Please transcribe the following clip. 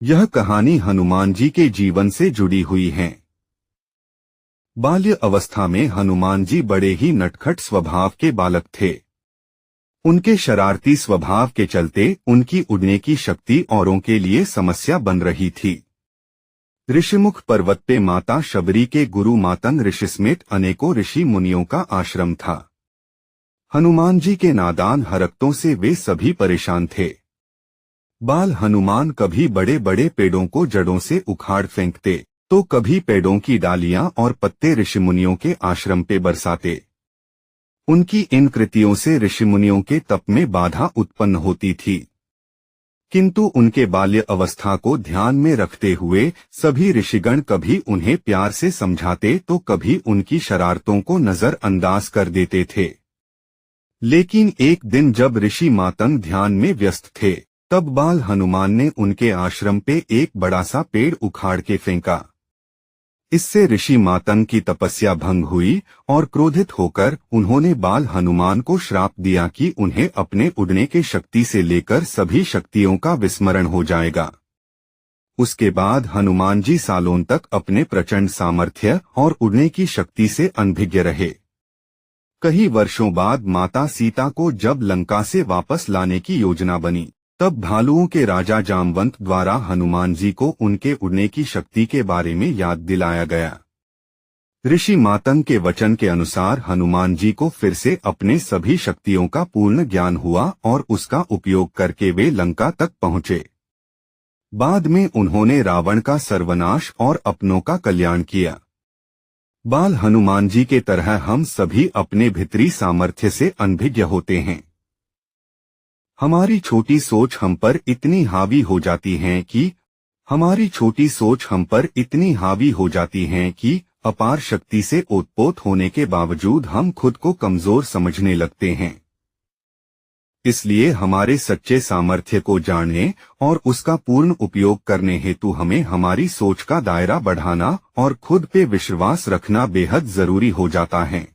यह कहानी हनुमान जी के जीवन से जुड़ी हुई है। बाल्य अवस्था में हनुमान जी बड़े ही नटखट स्वभाव के बालक थे। उनके शरारती स्वभाव के चलते उनकी उड़ने की शक्ति औरों के लिए समस्या बन रही थी। ऋषिमुख पर्वत पे माता शबरी के गुरु मातंग ऋषि समेत अनेकों ऋषि मुनियों का आश्रम था। हनुमान जी के नादान हरकतों से वे सभी परेशान थे। बाल हनुमान कभी बड़े बड़े पेड़ों को जड़ों से उखाड़ फेंकते तो कभी पेड़ों की डालियां और पत्ते ऋषिमुनियों के आश्रम पे बरसाते। उनकी इन कृतियों से ऋषिमुनियों के तप में बाधा उत्पन्न होती थी, किंतु उनके बाल्य अवस्था को ध्यान में रखते हुए सभी ऋषिगण कभी उन्हें प्यार से समझाते तो कभी उनकी शरारतों को नजरअंदाज कर देते थे। लेकिन एक दिन जब ऋषि मातंग ध्यान में व्यस्त थे, तब बाल हनुमान ने उनके आश्रम पे एक बड़ा सा पेड़ उखाड़ के फेंका। इससे ऋषि मातंग की तपस्या भंग हुई और क्रोधित होकर उन्होंने बाल हनुमान को श्राप दिया कि उन्हें अपने उड़ने के शक्ति से लेकर सभी शक्तियों का विस्मरण हो जाएगा। उसके बाद हनुमान जी सालों तक अपने प्रचंड सामर्थ्य और उड़ने की शक्ति से अनभिज्ञ रहे। कई वर्षों बाद माता सीता को जब लंका से वापस लाने की योजना बनी, तब भालुओं के राजा जामवंत द्वारा हनुमान जी को उनके उड़ने की शक्ति के बारे में याद दिलाया गया। ऋषि मातंग के वचन के अनुसार हनुमान जी को फिर से अपने सभी शक्तियों का पूर्ण ज्ञान हुआ और उसका उपयोग करके वे लंका तक पहुंचे। बाद में उन्होंने रावण का सर्वनाश और अपनों का कल्याण किया। बाल हनुमान जी के तरह हम सभी अपने भीतरी सामर्थ्य से अनभिज्ञ होते हैं। हमारी छोटी सोच हम पर इतनी हावी हो जाती है कि अपार शक्ति से ओतप्रोत होने के बावजूद हम खुद को कमजोर समझने लगते हैं। इसलिए हमारे सच्चे सामर्थ्य को जानने और उसका पूर्ण उपयोग करने हेतु हमें हमारी सोच का दायरा बढ़ाना और खुद पे विश्वास रखना बेहद जरूरी हो जाता है।